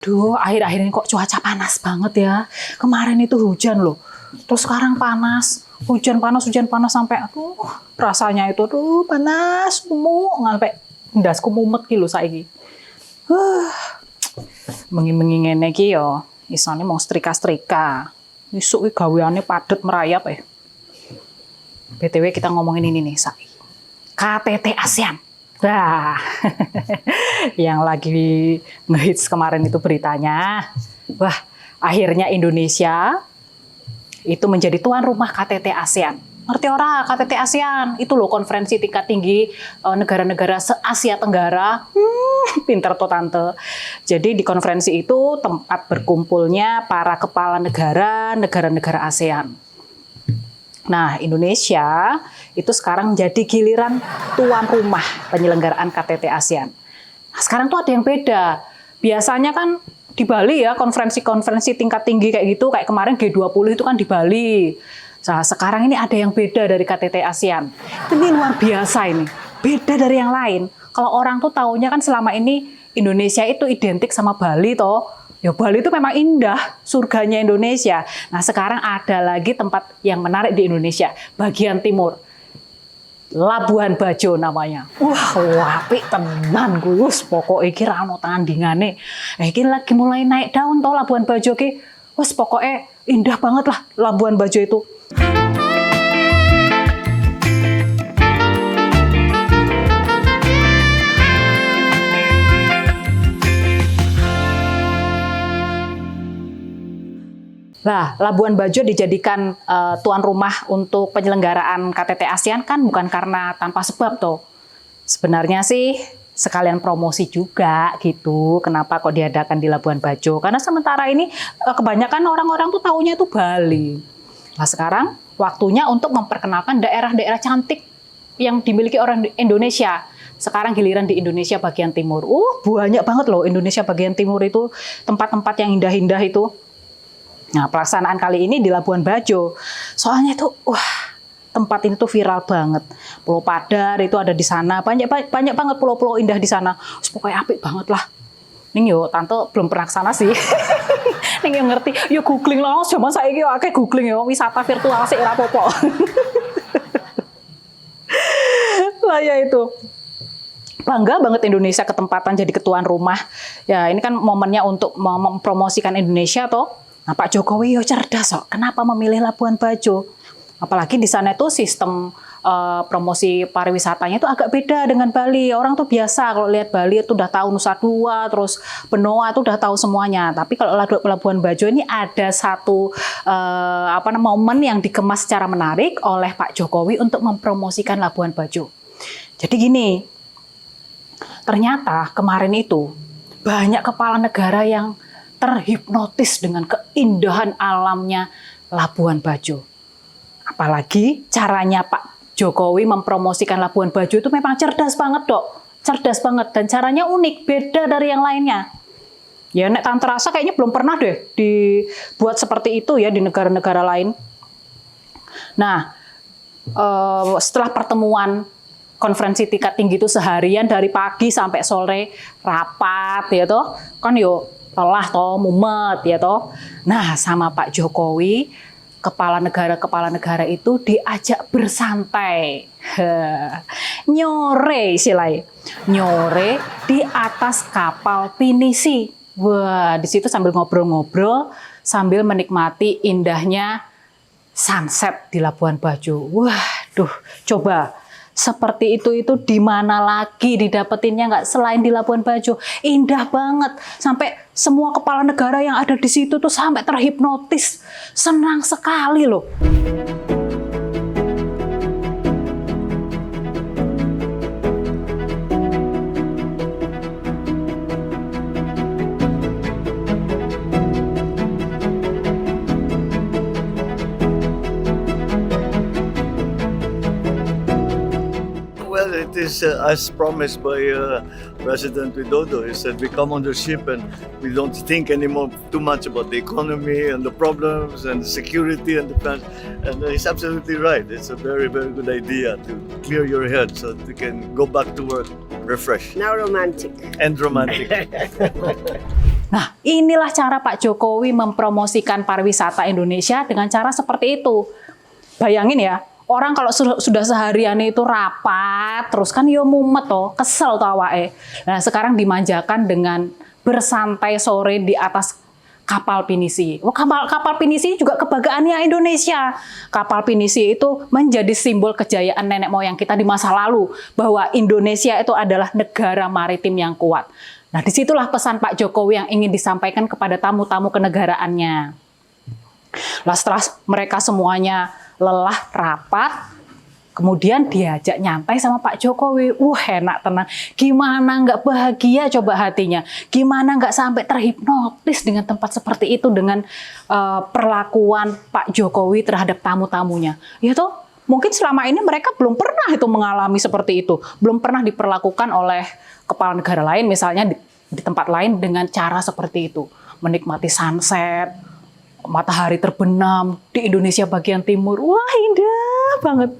Duh, akhir-akhir ini kok cuaca panas banget ya. Kemarin itu hujan loh. Terus sekarang panas. Hujan panas sampai rasanya itu tuh panas, sampai ndasku mumet ki lho saiki. Mengi-mengi ngene iki ya, isane mau setrika-setrika. Isuk iki gaweane padet merayap ya. BTW kita ngomongin ini nih, saiki. KTT ASEAN. Nah, yang lagi ngehits kemarin itu beritanya, wah akhirnya Indonesia itu menjadi tuan rumah KTT ASEAN. Ngerti ora KTT ASEAN? Itu loh konferensi tingkat tinggi negara-negara se-Asia Tenggara. Pinter tuh tante. Jadi di konferensi itu tempat berkumpulnya para kepala negara-negara ASEAN. Nah, Indonesia itu sekarang jadi giliran tuan rumah penyelenggaraan KTT ASEAN. Nah, sekarang tuh ada yang beda. Biasanya kan di Bali ya, konferensi-konferensi tingkat tinggi kayak gitu, kayak kemarin G20 itu kan di Bali. Nah, sekarang ini ada yang beda dari KTT ASEAN. Ini luar biasa ini. Beda dari yang lain. Kalau orang tuh taunya kan selama ini Indonesia itu identik sama Bali toh. Ya Bali itu memang indah, surganya Indonesia. Nah sekarang ada lagi tempat yang menarik di Indonesia, bagian timur. Labuan Bajo namanya. Wah, apik tenan Gus. Pokoke iki ra ono tandingane. Iki lagi mulai naik daun toh Labuan Bajo ki. Wes pokoke indah banget lah Labuan Bajo itu. Nah, Labuan Bajo dijadikan tuan rumah untuk penyelenggaraan KTT ASEAN kan bukan karena tanpa sebab toh. Sebenarnya sih sekalian promosi juga gitu. Kenapa kok diadakan di Labuan Bajo? Karena sementara ini kebanyakan orang-orang tuh taunya itu Bali. Nah, sekarang waktunya untuk memperkenalkan daerah-daerah cantik yang dimiliki orang Indonesia. Sekarang giliran di Indonesia bagian timur. Banyak banget loh Indonesia bagian timur itu tempat-tempat yang indah-indah itu. Nah, pelaksanaan kali ini di Labuan Bajo. Soalnya itu, tempat ini tuh viral banget. Pulau Padar itu ada di sana. Banyak banget pulau-pulau indah di sana. Pokoknya apik banget lah. Ning yo, tante belum pernah ke sana sih. Ning yo ngerti, yo googling lah. Zaman saya iki akeh googling yo, wisata virtual sih ora apa-apa. Lah ya itu. Bangga banget Indonesia ketempatan jadi ketuan rumah. Ya, ini kan momennya untuk mempromosikan Indonesia toh. Nah, Pak Jokowi yo cerdas kok. Kenapa memilih Labuan Bajo? Apalagi di sana itu sistem promosi pariwisatanya itu agak beda dengan Bali. Orang tuh biasa kalau lihat Bali itu udah tahu Nusa Dua, terus Benoa itu udah tahu semuanya. Tapi kalau Labuan Bajo ini ada satu momen yang dikemas secara menarik oleh Pak Jokowi untuk mempromosikan Labuan Bajo. Jadi gini, ternyata kemarin itu banyak kepala negara yang terhipnotis dengan keindahan alamnya Labuan Bajo. Apalagi caranya Pak Jokowi mempromosikan Labuan Bajo itu memang cerdas banget dok. Cerdas banget dan caranya unik, beda dari yang lainnya. Ya nek tante rasa kayaknya belum pernah deh dibuat seperti itu ya di negara-negara lain. Nah, setelah pertemuan konferensi tingkat tinggi itu seharian dari pagi sampai sore rapat ya toh. Kan yo telah toh mumet ya toh. Nah, sama Pak Jokowi kepala negara itu diajak bersantai. Nyore istilahnya. Nyore di atas kapal pinisi. Wah, di situ sambil ngobrol-ngobrol sambil menikmati indahnya sunset di Labuan Bajo. Waduh, coba seperti itu di mana lagi didapetinnya nggak selain di Labuan Bajo. Indah banget. Sampai semua kepala negara yang ada di situ tuh sampai terhipnotis. Senang sekali loh. Well, it is as promised by President Widodo. He said we come on the ship and we don't think anymore too much about the economy and the problems and the security and the plans. And he's absolutely right. It's a very, very good idea to clear your head so that you can go back to work refreshed Now romantic. and romantic. Nah, inilah cara Pak Jokowi mempromosikan pariwisata Indonesia dengan cara seperti itu. Bayangin ya, orang kalau sudah seharian itu rapat, terus kan yo mumet toh, kesel toh awake. Nah, sekarang dimanjakan dengan bersantai sore di atas kapal pinisi. Oh, kapal pinisi juga kebanggaannya Indonesia. Kapal pinisi itu menjadi simbol kejayaan nenek moyang kita di masa lalu, bahwa Indonesia itu adalah negara maritim yang kuat. Nah, disitulah pesan Pak Jokowi yang ingin disampaikan kepada tamu-tamu kenegaraannya. Lah, setelah mereka semuanya lelah rapat, kemudian diajak nyantai sama Pak Jokowi. Enak tenang. Gimana nggak bahagia coba hatinya? Gimana nggak sampai terhipnotis dengan tempat seperti itu, dengan perlakuan Pak Jokowi terhadap tamu-tamunya? Ya toh, mungkin selama ini mereka belum pernah itu mengalami seperti itu. Belum pernah diperlakukan oleh kepala negara lain, misalnya di tempat lain dengan cara seperti itu. Menikmati sunset, matahari terbenam di Indonesia bagian timur. Wah, indah banget.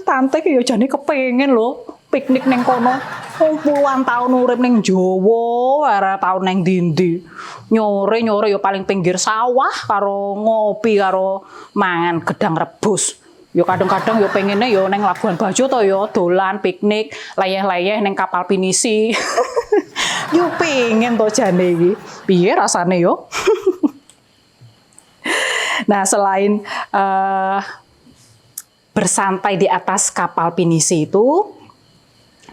Tante ya jane kepengen loh piknik neng kono. Puluhan tahun urip neng Jawa, ora tau neng ndi-ndi. Nyore-nyore ya paling pinggir sawah karo ngopi karo mangan gedang rebus. Yo kadang-kadang yo pengennya yo neng Labuan Bajo to yo dolan piknik, layeh-layeh neng kapal pinisi. Yo pengen to jane iki. Piye rasane yo? Nah, selain bersantai di atas kapal pinisi itu,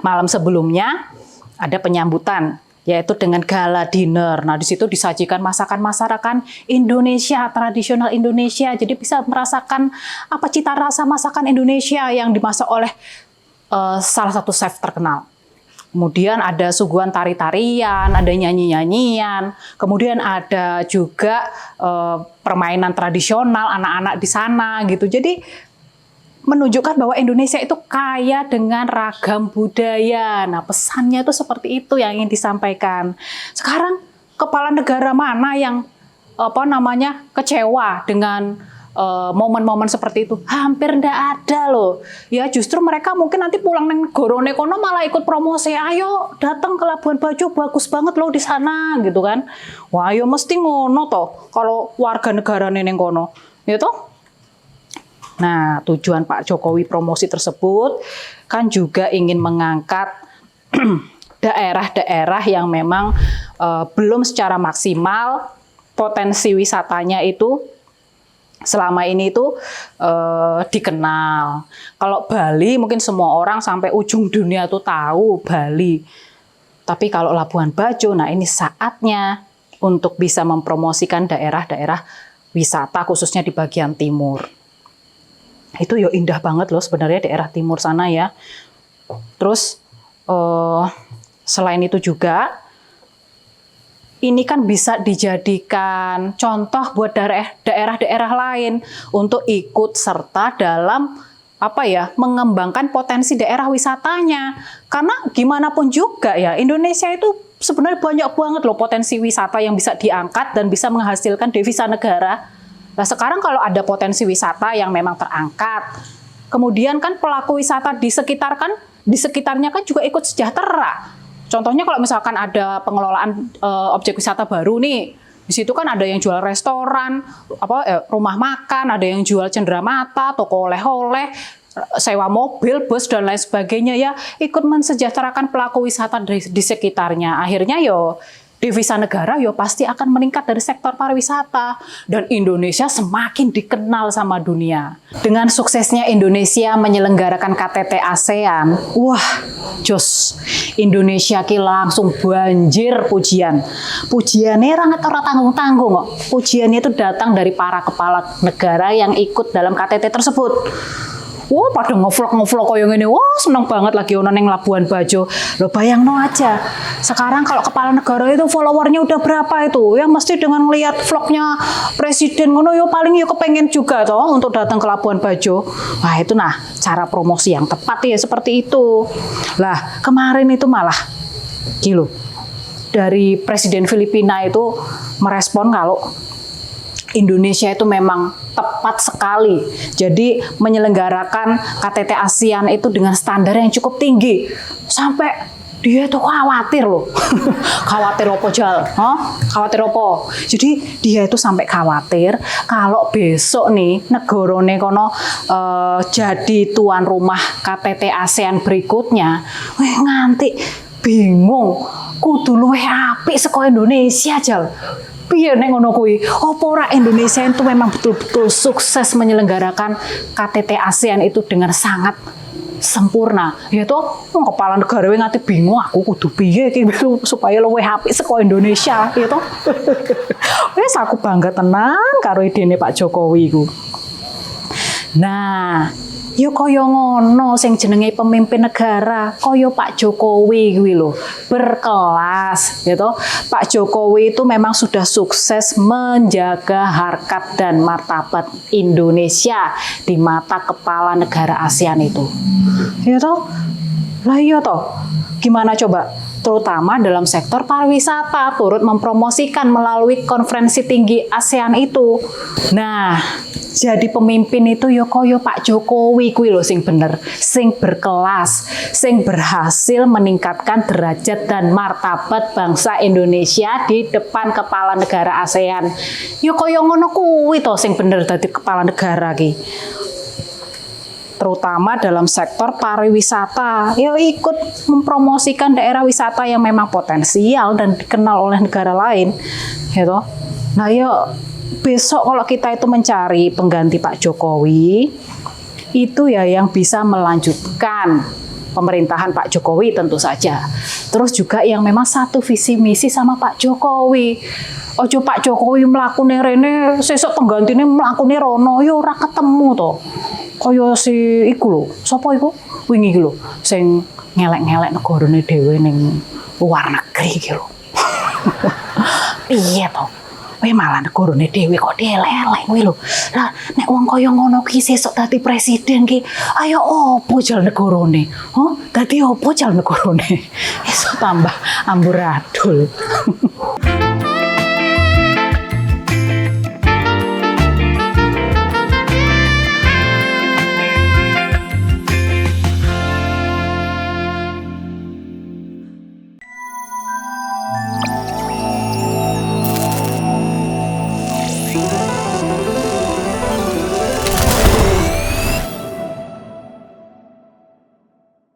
malam sebelumnya ada penyambutan, yaitu dengan gala dinner. Nah, di situ disajikan masakan-masakan Indonesia, tradisional Indonesia. Jadi bisa merasakan apa cita rasa masakan Indonesia yang dimasak oleh salah satu chef terkenal. Kemudian ada suguhan tari-tarian, ada nyanyi-nyanyian, kemudian ada juga permainan tradisional anak-anak di sana gitu. Jadi menunjukkan bahwa Indonesia itu kaya dengan ragam budaya. Nah, pesannya itu seperti itu yang ingin disampaikan. Sekarang kepala negara mana yang kecewa dengan momen-momen seperti itu? Hampir ndak ada loh. Ya justru mereka mungkin nanti pulang neng gorone kono malah ikut promosi. Ayo datang ke Labuan Bajo, bagus banget loh di sana gitu kan. Wah, ayo mesti ngono toh kalau warga negara neng kono. Ya toh? Nah, tujuan Pak Jokowi promosi tersebut kan juga ingin mengangkat daerah-daerah yang memang belum secara maksimal potensi wisatanya itu selama ini itu dikenal. Kalau Bali mungkin semua orang sampai ujung dunia tuh tahu Bali. Tapi kalau Labuan Bajo, nah ini saatnya untuk bisa mempromosikan daerah-daerah wisata khususnya di bagian timur. Itu ya indah banget loh sebenarnya daerah timur sana ya. Terus selain itu juga ini kan bisa dijadikan contoh buat daerah-daerah lain untuk ikut serta dalam mengembangkan potensi daerah wisatanya. Karena gimana pun juga ya, Indonesia itu sebenarnya banyak banget loh potensi wisata yang bisa diangkat dan bisa menghasilkan devisa negara. Nah, sekarang kalau ada potensi wisata yang memang terangkat, kemudian kan pelaku wisata di sekitarnya kan juga ikut sejahtera. Contohnya kalau misalkan ada pengelolaan objek wisata baru nih, di situ kan ada yang jual restoran, rumah makan, ada yang jual cenderamata, toko oleh-oleh, sewa mobil, bus dan lain sebagainya ya, ikut mensejahterakan pelaku wisata di sekitarnya. Akhirnya devisa negara pasti akan meningkat dari sektor pariwisata dan Indonesia semakin dikenal sama dunia. Dengan suksesnya Indonesia menyelenggarakan KTT ASEAN, wah, jos. Indonesia ki langsung banjir pujian. Pujiannya ora tanggung-tanggung kok. Pujiannya itu datang dari para kepala negara yang ikut dalam KTT tersebut. Wah, pada ngevlog koyo ngene. Wah, seneng banget lagi ono ning Labuan Bajo. Lo bayangno aja. Sekarang kalau kepala negara itu followernya udah berapa itu? Ya mesti dengan ngelihat vlognya presiden ngono paling kepengen juga toh untuk datang ke Labuan Bajo. Wah, itu nah cara promosi yang tepat ya seperti itu. Lah, kemarin itu malah gilo. Dari Presiden Filipina itu merespon kalau Indonesia itu memang tepat sekali. Jadi menyelenggarakan KTT ASEAN itu dengan standar yang cukup tinggi. Sampai dia itu khawatir loh. Khawatir apa Jal? Hah? Khawatir apa? Jadi dia itu sampai khawatir kalau besok nih negarane kono jadi tuan rumah KTT ASEAN berikutnya, nganti bingung kudu luwih apik saka Indonesia Jal. Piye nek ngono kuwi? Apa ora Indonesia itu memang betul-betul sukses menyelenggarakan KTT ASEAN itu dengan sangat sempurna, ya toh kepala negara nganti bingung aku kudu piye iki supaya luwih apik saka Indonesia, ya toh. Wes aku bangga tenan karo idene Pak Jokowi iku. Nah, yo kaya ngono sing jenenge pemimpin negara, kaya Pak Jokowi kuwi lho, berkelas, gitu. Pak Jokowi itu memang sudah sukses menjaga harkat dan martabat Indonesia di mata kepala negara ASEAN itu. Ya toh? Lah iya toh. Gimana coba? Terutama dalam sektor pariwisata turut mempromosikan melalui konferensi tinggi ASEAN itu. Nah, jadi pemimpin itu yo koyo Pak Jokowi kuwi lho sing bener, sing berkelas, sing berhasil meningkatkan derajat dan martabat bangsa Indonesia di depan kepala negara ASEAN. Yo koyo ngono kuwi to sing bener dadi kepala negara ki. Terutama dalam sektor pariwisata, ya ikut mempromosikan daerah wisata yang memang potensial dan dikenal oleh negara lain, gitu. Nah, ya besok kalau kita itu mencari pengganti Pak Jokowi, itu ya yang bisa melanjutkan pemerintahan Pak Jokowi tentu saja. Terus juga yang memang satu visi misi sama Pak Jokowi. Ojo Pak Jokowi mlakune rene, sesuk penggantine mlakune rono, ya ora ketemu to. Kaya si iku lho, sapa iku? Wingi iki lho, sing ngelek-ngelek negarane dhewe ning luar negeri iki lho. Piye to? Kowe malah negarane dhewe kok dielek-elek kuwi lho. Lah nek wong kaya ngono ki sesuk dadi presiden ki, ayo opo jal negarane? Hah? Dadi opo jal negarane? Esuk tambah amburadul.